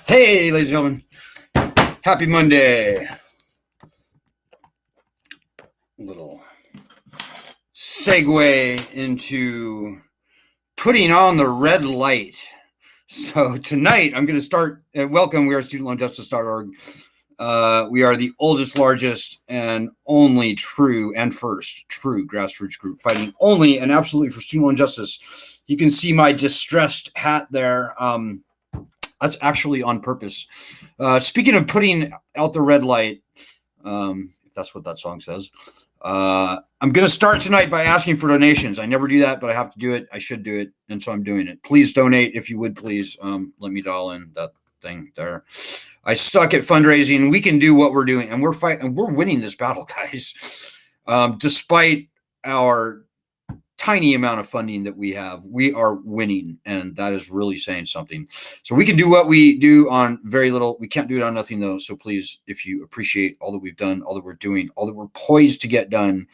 Hey, ladies and gentlemen, happy Monday. Little segue into putting on the red light. So tonight I'm going to start. Welcome. We are studentloanjustice.org. We are the oldest, largest, and only true and first true grassroots group fighting only and absolutely for student loan justice. You can see my distressed hat there. That's actually on purpose. Speaking of putting out the red light, if that's what that song says, I'm going to start tonight by asking for donations. I never do that, but I have to do it. I should do it, and so I'm doing it. Please donate if you would, please. Let me dial in that thing there. I suck at fundraising. We can do what we're doing, and we're fighting, and we're winning this battle, guys. Despite our tiny amount of funding that we have, we are winning, and that is really saying something. So we can do what we do on very little. We can't do it on nothing, though. So please, if you appreciate all that we've done, all that we're doing, all that we're poised to get done,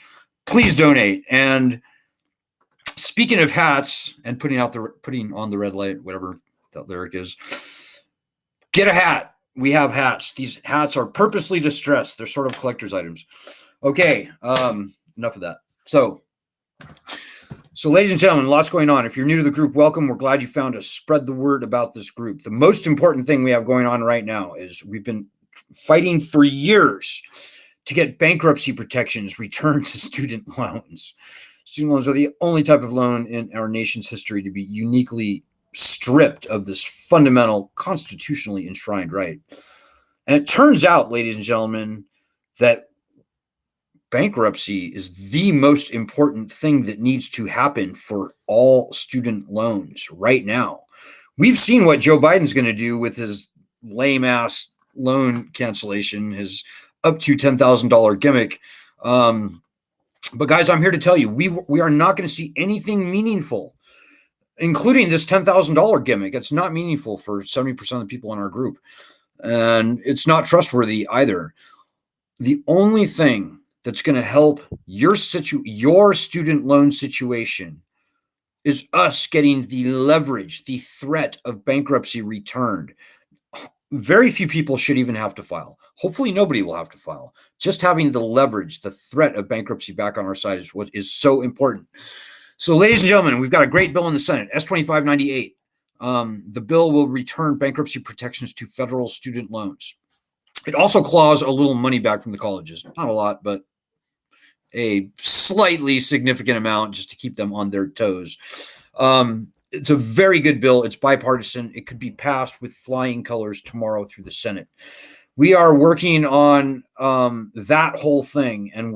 please donate. And speaking of hats and putting on the red light, whatever that lyric is, get a hat. We have hats. These hats are purposely distressed. They're sort of collector's items. Okay, enough of that. So, ladies and gentlemen, lots going on. If you're new to the group, welcome. We're glad you found us. Spread the word about this group. The most important thing we have going on right now is we've been fighting for years to get bankruptcy protections returned to student loans. Student loans are the only type of loan in our nation's history to be uniquely stripped of this fundamental, constitutionally enshrined right. And it turns out, ladies and gentlemen, that bankruptcy is the most important thing that needs to happen for all student loans right now. We've seen what Joe Biden's going to do with his lame ass loan cancellation, his up to $10,000 gimmick. But guys, I'm here to tell you, we are not going to see anything meaningful, including this $10,000 gimmick. It's not meaningful for 70% of the people in our group, and it's not trustworthy either. The only thing that's going to help your student loan situation is us getting the leverage, the threat of bankruptcy returned. Very few people should even have to file. Hopefully nobody will have to file. Just having the leverage, the threat of bankruptcy back on our side is what is so important. So, ladies and gentlemen, we've got a great bill in the Senate, S-2598. The bill will return bankruptcy protections to federal student loans. It also claws a little money back from the colleges. Not a lot, but a slightly significant amount just to keep them on their toes. It's a very good bill. It's bipartisan. It could be passed with flying colors tomorrow through the Senate. We are working on that whole thing, and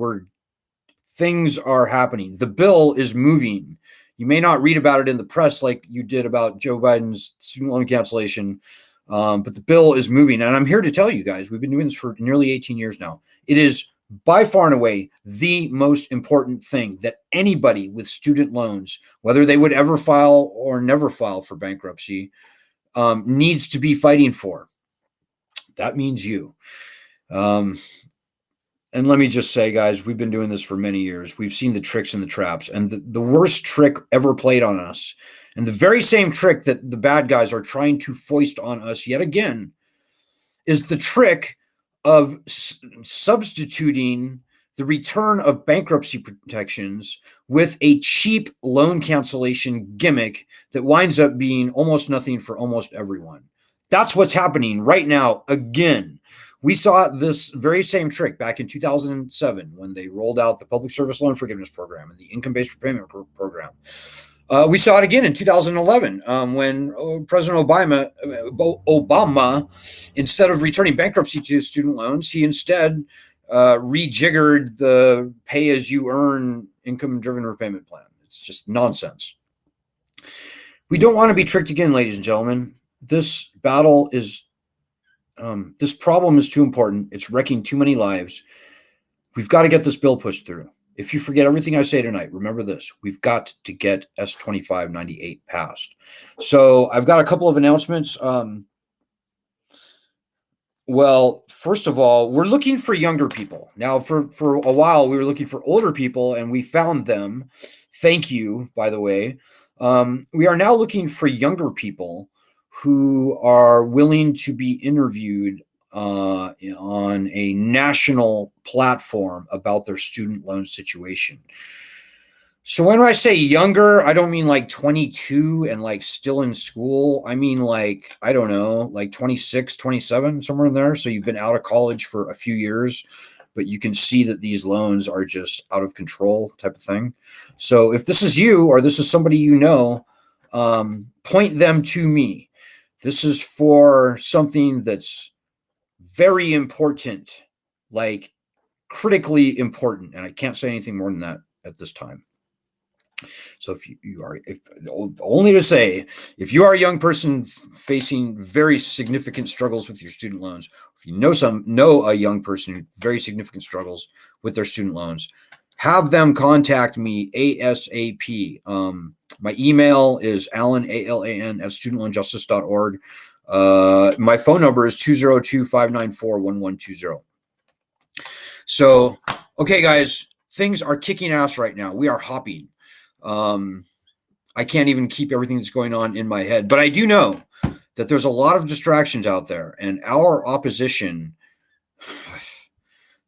things are happening. The bill is moving. You may not read about it in the press like you did about Joe Biden's student loan cancellation, but the bill is moving. And I'm here to tell you guys, we've been doing this for nearly 18 years now. It is by far and away the most important thing that anybody with student loans, whether they would ever file or never file for bankruptcy, needs to be fighting for. That means you. And let me just say, guys, we've been doing this for many years. We've seen the tricks and the traps, and the worst trick ever played on us, and the very same trick that the bad guys are trying to foist on us yet again, is the trick of substituting the return of bankruptcy protections with a cheap loan cancellation gimmick that winds up being almost nothing for almost everyone. That's what's happening right now again. We saw this very same trick back in 2007 when they rolled out the Public Service Loan Forgiveness Program and the Income-Based Repayment Program. We saw it again in 2011 when President Obama, instead of returning bankruptcy to student loans, he instead rejiggered the pay-as-you-earn income-driven repayment plan. It's just nonsense. We don't want to be tricked again, ladies and gentlemen. This battle is, this problem is too important. It's wrecking too many lives. We've got to get this bill pushed through. If you forget everything I say tonight, remember this. We've got to get S2598 passed. So I've got a couple of announcements. Well, first of all, we're looking for younger people. Now, for a while, we were looking for older people, and we found them. Thank you, by the way. We are now looking for younger people who are willing to be interviewed on a national platform about their student loan situation. So when I say younger, I don't mean like 22 and like still in school. I mean like, I don't know, like 26, 27, somewhere in there. So you've been out of college for a few years, but you can see that these loans are just out of control type of thing. So if this is you or this is somebody you know, point them to me. This is for something that's very important, like critically important. And I can't say anything more than that at this time. So if you are, only to say, if you are a young person facing very significant struggles with your student loans, if you know a young person who very significant struggles with their student loans, have them contact me ASAP. My email is Alan, ALAN, at studentloanjustice.org. My phone number is 202-594-1120. So, okay, guys, things are kicking ass right now. We are hopping. I can't even keep everything that's going on in my head, but I do know that there's a lot of distractions out there, and our opposition,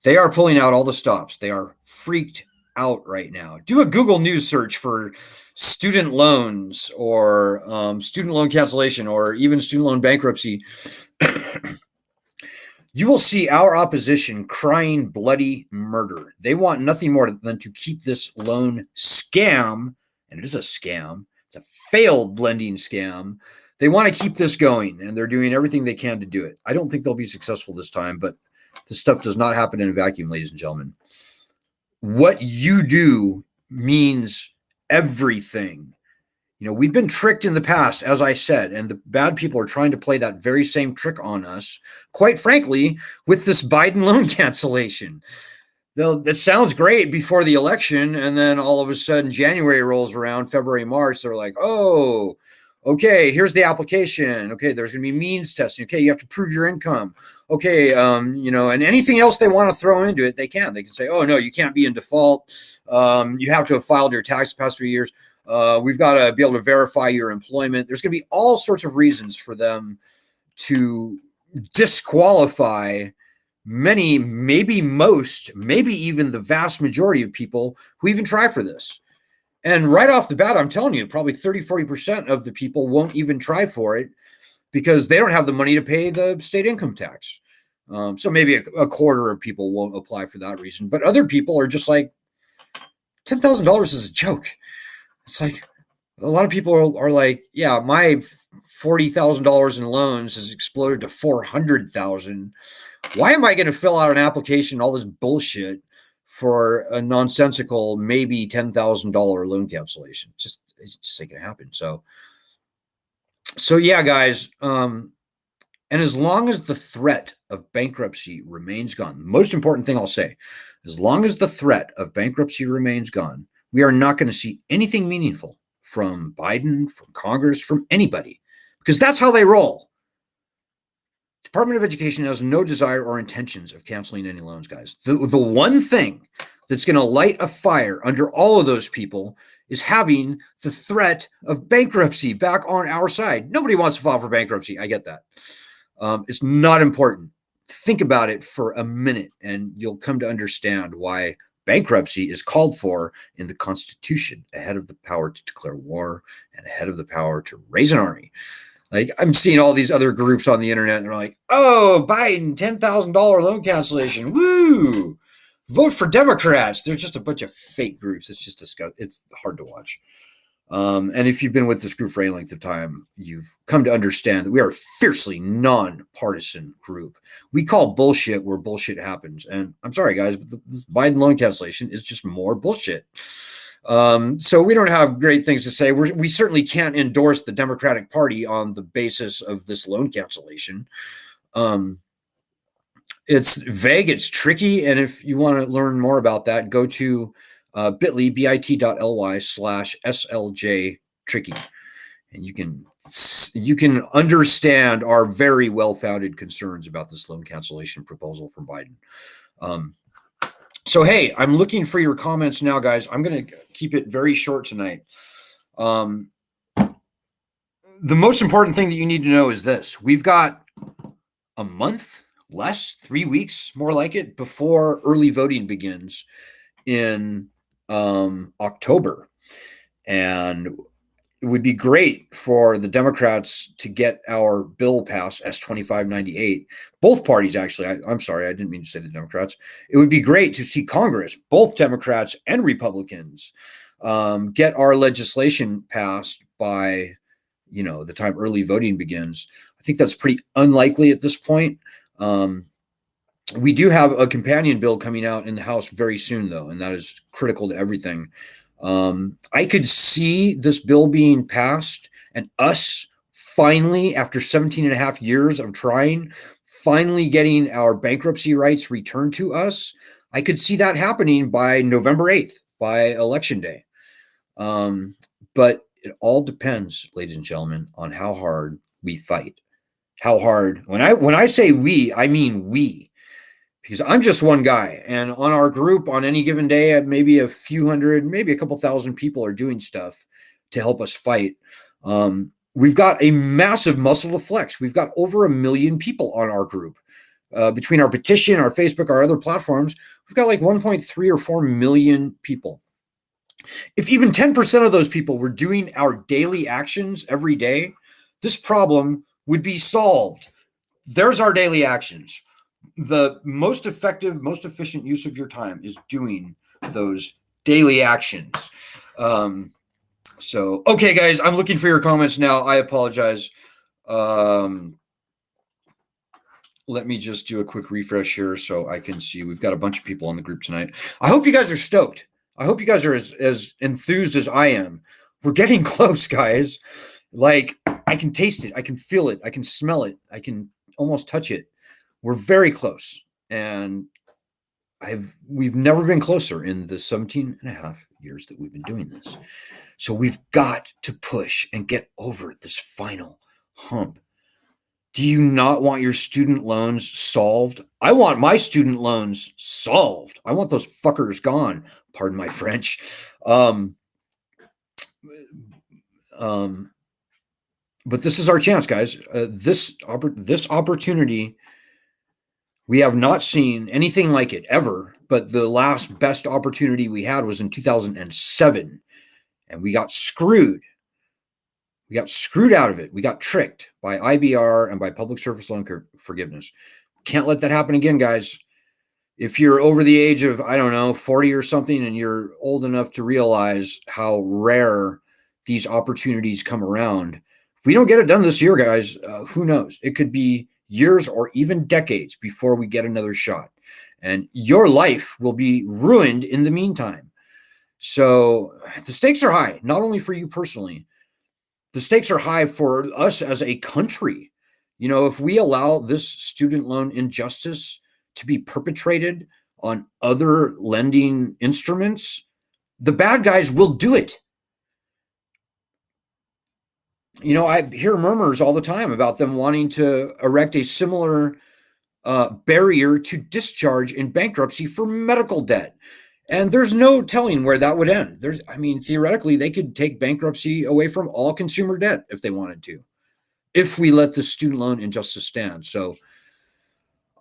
they are pulling out all the stops. They are freaked out right now. Do a Google News search for student loans or student loan cancellation or even student loan bankruptcy. You will see our opposition crying bloody murder. They want nothing more than to keep this loan scam, and it is a scam. It's a failed lending scam. They want to keep this going, and they're doing everything they can to do it. I don't think they'll be successful this time, but this stuff does not happen in a vacuum, ladies and gentlemen. What you do means everything. You know, we've been tricked in the past, as I said, and the bad people are trying to play that very same trick on us, quite frankly, with this Biden loan cancellation. That sounds great before the election, and then all of a sudden January rolls around, February, March, they're like, oh, okay, here's the application. Okay, there's going to be means testing. Okay, you have to prove your income. Okay, you know, and anything else they want to throw into it, they can. They can say, oh, no, you can't be in default. You have to have filed your tax the past 3 years. We've got to be able to verify your employment. There's going to be all sorts of reasons for them to disqualify many, maybe most, maybe even the vast majority of people who even try for this. And right off the bat, I'm telling you, probably 30-40% of the people won't even try for it because they don't have the money to pay the state income tax. So maybe a quarter of people won't apply for that reason. But other people are just like, $10,000 is a joke. It's like a lot of people are like, yeah, my $40,000 in loans has exploded to $400,000. Why am I going to fill out an application, all this bullshit for a nonsensical, maybe $10,000 loan cancellation? It's just ain't going to happen. So yeah, guys. And as long as the threat of bankruptcy remains gone, the most important thing I'll say, as long as the threat of bankruptcy remains gone, we are not going to see anything meaningful from Biden, from Congress, from anybody, because that's how they roll. Department of Education has no desire or intentions of canceling any loans, guys. The one thing that's going to light a fire under all of those people is having the threat of bankruptcy back on our side. Nobody wants to file for bankruptcy. I get that. It's not important. think about it for a minute, and you'll come to understand why bankruptcy is called for in the Constitution, ahead of the power to declare war and ahead of the power to raise an army. Like, I'm seeing all these other groups on the internet, and they're like, oh, Biden, $10,000 loan cancellation. Woo! Vote for Democrats. They're just a bunch of fake groups. It's just disgusting. It's hard to watch. And if you've been with this group for any length of time, you've come to understand that we are a fiercely non-partisan group. We call bullshit where bullshit happens. And I'm sorry, guys, but this Biden loan cancellation is just more bullshit. So we don't have great things to say. We certainly can't endorse the Democratic Party on the basis of this loan cancellation. It's vague, it's tricky, and if you want to learn more about that, go to bit.ly/SLJ tricky, and you can understand our very well-founded concerns about this loan cancellation proposal from Biden. So, hey, I'm looking for your comments now, guys. I'm going to keep it very short tonight. The most important thing that you need to know is this. We've got a month, less, 3 weeks, more like it, before early voting begins in October. And it would be great for the Democrats to get our bill passed, S-2598. Both parties, actually. I'm sorry, I didn't mean to say the Democrats. It would be great to see Congress, both Democrats and Republicans, get our legislation passed by, the time early voting begins. I think that's pretty unlikely at this point. We do have a companion bill coming out in the House very soon, though, and that is critical to everything. I could see this bill being passed and us finally, after 17 and a half years of trying, finally getting our bankruptcy rights returned to us. I could see that happening by November 8th, by Election Day. But it all depends, ladies and gentlemen, on how hard we fight. How hard. When I say we, I mean we. Because I'm just one guy, and on our group on any given day, maybe a few hundred, maybe a couple thousand people are doing stuff to help us fight. We've got a massive muscle to flex. We've got over 1 million people on our group. Between our petition, our Facebook, our other platforms, we've got like 1.3 or 4 million people. If even 10% of those people were doing our daily actions every day, this problem would be solved. There's our daily actions. The most effective, most efficient use of your time is doing those daily actions. So, okay, guys, I'm looking for your comments now. I apologize. Let me just do a quick refresh here so I can see. We've got a bunch of people on the group tonight. I hope you guys are stoked. I hope you guys are as enthused as I am. We're getting close, guys. Like, I can taste it. I can feel it. I can smell it. I can almost touch it. We're very close, and we've never been closer in the 17 and a half years that we've been doing this. So we've got to push and get over this final hump. Do you not want your student loans solved? I want my student loans solved. I want those fuckers gone. Pardon my French. But this is our chance, guys. This opportunity, we have not seen anything like it ever, but the last best opportunity we had was in 2007, and we got screwed. We got screwed out of it. We got tricked by IBR and by public service loan forgiveness. Can't let that happen again, guys. If you're over the age of, 40 or something, and you're old enough to realize how rare these opportunities come around, if we don't get it done this year, guys, who knows? It could be years or even decades before we get another shot. And your life will be ruined in the meantime. So the stakes are high, not only for you personally. The stakes are high for us as a country. If we allow this student loan injustice to be perpetrated on other lending instruments, the bad guys will do it. I hear murmurs all the time about them wanting to erect a similar barrier to discharge in bankruptcy for medical debt. And there's no telling where that would end. Theoretically, they could take bankruptcy away from all consumer debt if they wanted to, if we let the student loan injustice stand. So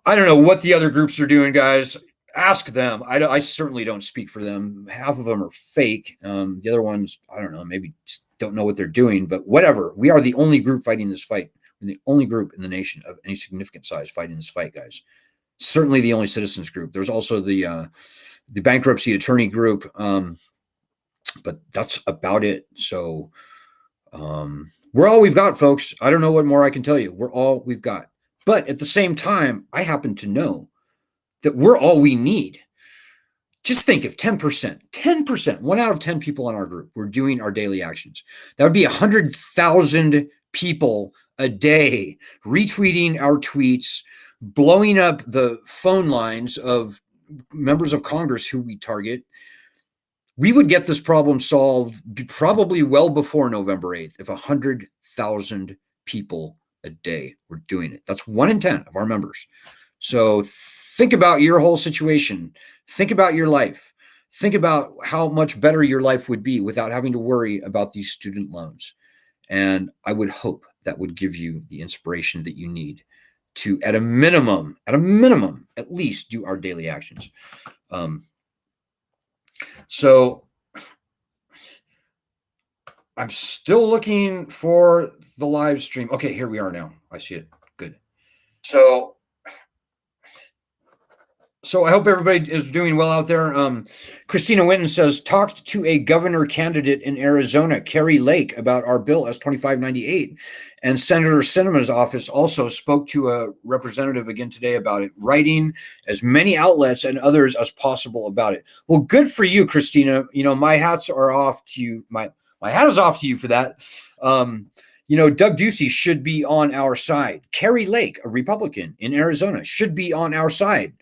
I don't know what the other groups are doing, guys. Ask them. I certainly don't speak for them. Half of them are fake. The other ones, I don't know, maybe just don't know what they're doing, but whatever. We are the only group fighting this fight. We're the only group in the nation of any significant size fighting this fight, guys. Certainly the only citizens group. There's also the bankruptcy attorney group, but that's about it. So we're all we've got, folks. I don't know what more I can tell you. We're all we've got. But at the same time, I happen to know that we're all we need. Just think if 10%, 1 out of 10 people in our group were doing our daily actions, that would be 100,000 people a day retweeting our tweets, blowing up the phone lines of members of Congress who we target. We would get this problem solved probably well before November 8th if 100,000 people a day were doing it. That's 1 in 10 of our members. So think about your whole situation. Think about your life. Think about how much better your life would be without having to worry about these student loans. And I would hope that would give you the inspiration that you need to, at a minimum, at least do our daily actions. So I'm still looking for the live stream. Okay, here we are now. I see it. Good. So I hope everybody is doing well out there. Christina Winton says, talked to a governor candidate in Arizona, Kerry Lake, about our bill S-2598. And Senator Sinema's office also spoke to a representative again today about it, writing as many outlets and others as possible about it. Well, good for you, Christina. You know, my hats are off to you. My hat is off to you for that. You know, Doug Ducey should be on our side. Kerry Lake, a Republican in Arizona, should be on our side.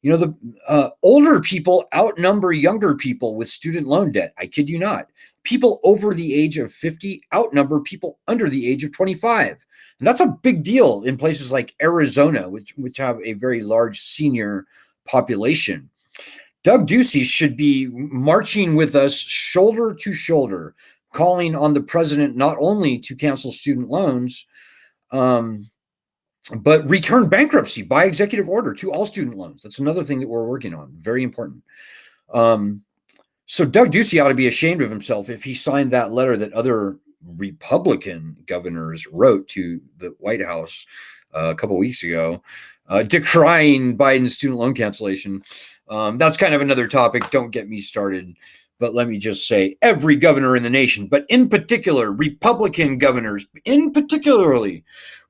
You know, the older people outnumber younger people with student loan debt. I kid you not. People over the age of 50 outnumber people under the age of 25. And that's a big deal in places like Arizona, which have a very large senior population. Doug Ducey should be marching with us shoulder to shoulder, calling on the president not only to cancel student loans, but return bankruptcy by executive order to all student loans. That's another thing that we're working on. Very important. So Doug Ducey ought to be ashamed of himself if he signed that letter that other Republican governors wrote to the White House a couple of weeks ago, decrying Biden's student loan cancellation. That's kind of another topic. Don't get me started. But let me just say, every governor in the nation, but in particular, Republican governors,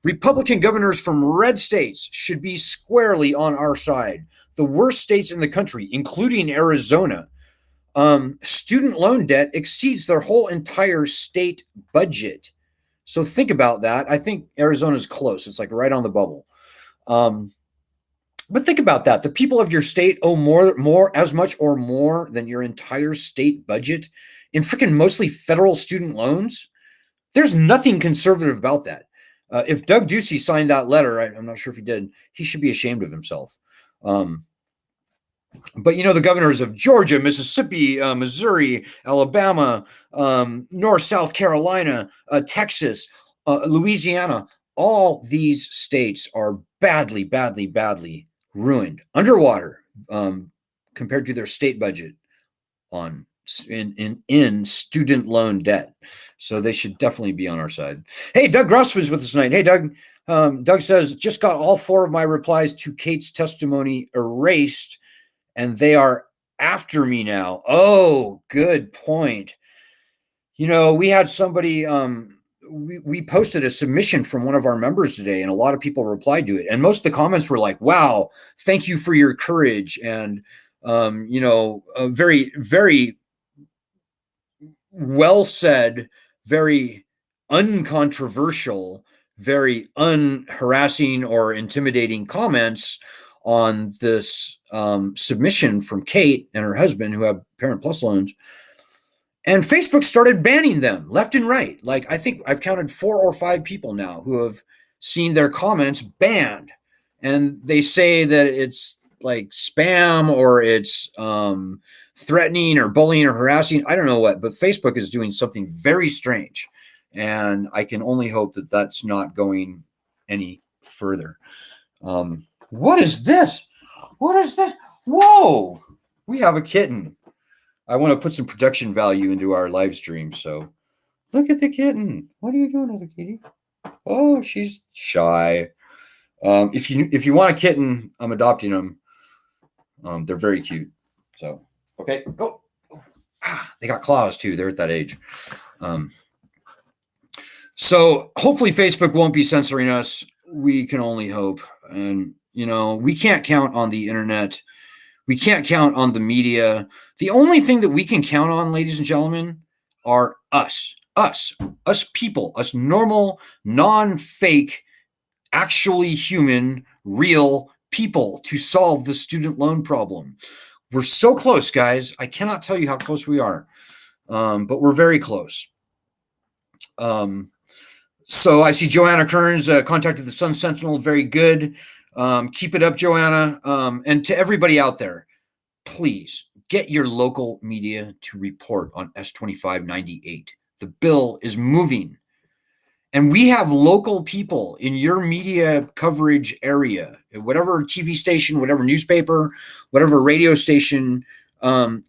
Republican governors from red states should be squarely on our side. The worst states in the country, including Arizona, student loan debt exceeds their whole entire state budget. So think about that. I think Arizona's close. It's like right on the bubble. But think about that. The people of your state owe more, as much or more than your entire state budget in freaking mostly federal student loans. There's nothing conservative about that. If Doug Ducey signed that letter, I'm not sure if he did, he should be ashamed of himself. But, you know, the governors of Georgia, Mississippi, Missouri, Alabama, North, South Carolina, Texas, Louisiana, all these states are badly, badly, badly ruined, underwater, compared to their state budget in student loan debt. So they should definitely be on our side. Hey, Doug Grossman's with us tonight. Hey, Doug. Doug says, just got all 4 of my replies to Kate's testimony erased, and they are after me now. Oh, good point. You know, we had somebody, we posted a submission from one of our members today, and a lot of people replied to it. And most of the comments were like, wow, thank you for your courage. And, you know, very, very well said, very uncontroversial, very unharassing or intimidating comments on this submission from Kate and her husband, who have Parent Plus loans. And Facebook started banning them left and right. Like, I think I've counted 4 or 5 people now who have seen their comments banned. And they say that it's like spam, or it's threatening or bullying or harassing. I don't know what, but Facebook is doing something very strange. And I can only hope that that's not going any further. What is this? What is this? Whoa! We have a kitten. I want to put some production value into our live stream. So look at the kitten. What are you doing, little kitty? Oh, she's shy. If you want a kitten, I'm adopting them. They're very cute. So okay. Oh, they got claws too. They're at that age. So hopefully Facebook won't be censoring us. We can only hope. And we can't count on the internet. We can't count on the media. The only thing that we can count on, ladies and gentlemen, are us people, us normal, non-fake, actually human, real people to solve the student loan problem. We're so close, guys. I cannot tell you how close we are, but we're very close. So I see Joanna Kearns contacted the Sun Sentinel. Very good. Keep it up, Joanna. And to everybody out there, please get your local media to report on S2598. The bill is moving. And we have local people in your media coverage area, whatever TV station, whatever newspaper, whatever radio station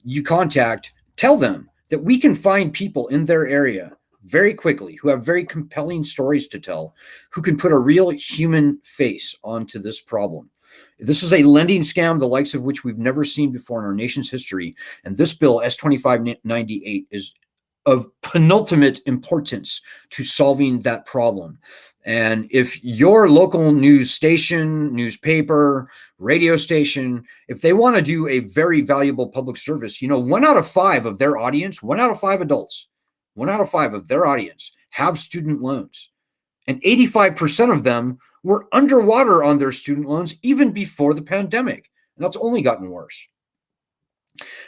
you contact, tell them that we can find people in their area very quickly who have very compelling stories to tell, who can put a real human face onto this problem. This is a lending scam, the likes of which we've never seen before in our nation's history. And this bill, S2598, is of penultimate importance to solving that problem. And if your local news station, newspaper, radio station, if they want to do a very valuable public service, 1 out of 5 of their audience, 1 out of 5 adults, 1 out of 5 of their audience have student loans. And 85% of them were underwater on their student loans even before the pandemic. And that's only gotten worse.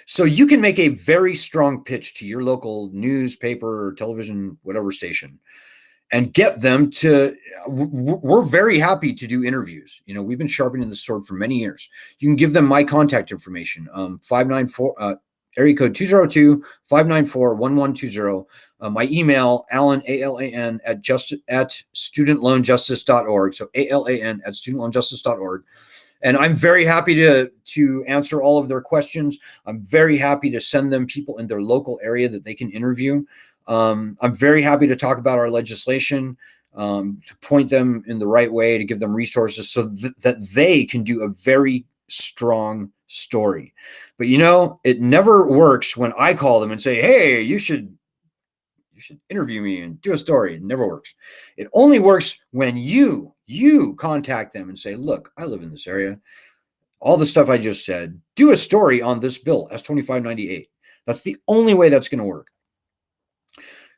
So you can make a very strong pitch to your local newspaper, television, whatever station, and get them to, we're very happy to do interviews. We've been sharpening the sword for many years. You can give them my contact information, 594, area code 202-594-1120. My email, Alan, ALAN, at studentloanjustice.org. So ALAN at studentloanjustice.org. And I'm very happy to answer all of their questions. I'm very happy to send them people in their local area that they can interview. I'm very happy to talk about our legislation, to point them in the right way, to give them resources so that they can do a very strong story. But it never works when I call them and say, hey, you should interview me and do a story. It never works. It only works when you contact them and say, look, I live in this area. All the stuff I just said, do a story on this bill, S2598. That's the only way that's going to work.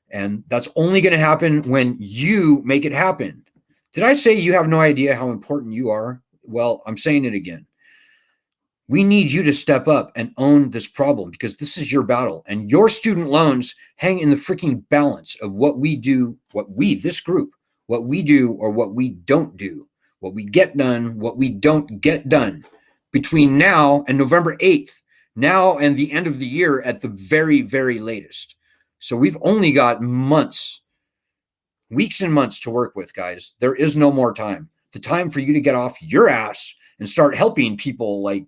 And that's only going to happen when you make it happen. Did I say you have no idea how important you are? Well, I'm saying it again. We need you to step up and own this problem because this is your battle. And your student loans hang in the freaking balance of what we do, this group, what we do or what we don't do, what we get done, what we don't get done between now and November 8th, now and the end of the year at the very, very latest. So we've only got months, weeks and months to work with, guys. There is no more time. The time for you to get off your ass and start helping people like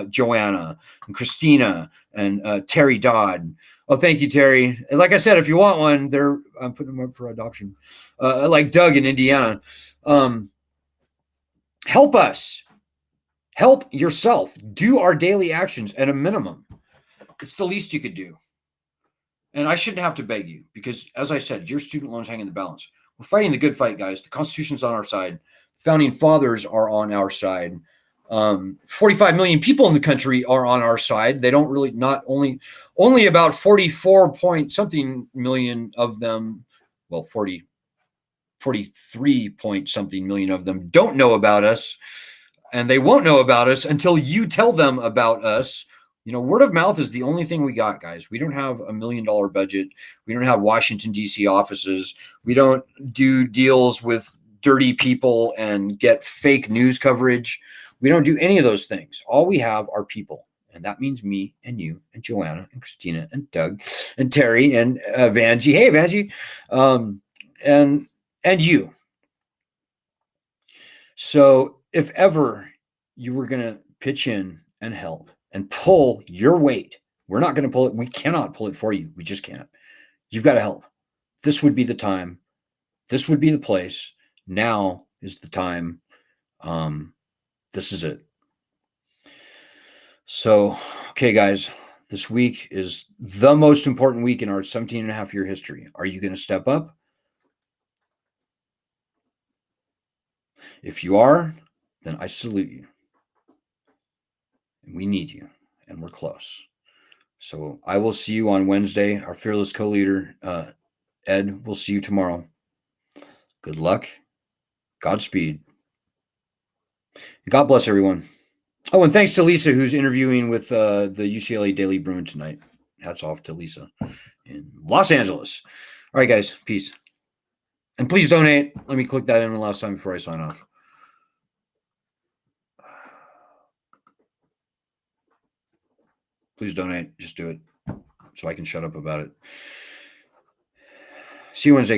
Joanna and Christina and Terry Dodd. Oh, thank you, Terry. And like I said, if you want one, I'm putting them up for adoption. Like Doug in Indiana. Help us. Help yourself. Do our daily actions at a minimum. It's the least you could do. And I shouldn't have to beg you because, as I said, your student loans hang in the balance. We're fighting the good fight, guys. The Constitution's on our side. Founding fathers are on our side. 45 million people in the country are on our side. They don't really, not only about 44 point something million of them, well, 43 point something million of them don't know about us. And they won't know about us until you tell them about us. Word of mouth is the only thing we got, guys. We don't have $1 million budget. We don't have Washington, D.C. offices. We don't do deals with dirty people and get fake news coverage. We don't do any of those things. All we have are people. And that means me and you and Joanna and Christina and Doug and Terry and Vanjie. Hey, Vanjie. And you. So if ever you were going to pitch in and help and pull your weight. We're not going to pull it. We cannot pull it for you. We just can't. You've got to help. This would be the time. This would be the place. Now is the time. This is it. So, okay, guys, this week is the most important week in our 17 and a half year history. Are you going to step up? If you are, then I salute you. And we need you, and we're close. So I will see you on Wednesday. Our fearless co-leader, Ed, we'll see you tomorrow. Good luck. Godspeed. God bless everyone. Oh, and thanks to Lisa, who's interviewing with the UCLA Daily Bruin tonight. Hats off to Lisa in Los Angeles. All right, guys. Peace. And please donate. Let me click that in one last time before I sign off. Please donate. Just do it so I can shut up about it. See you Wednesday.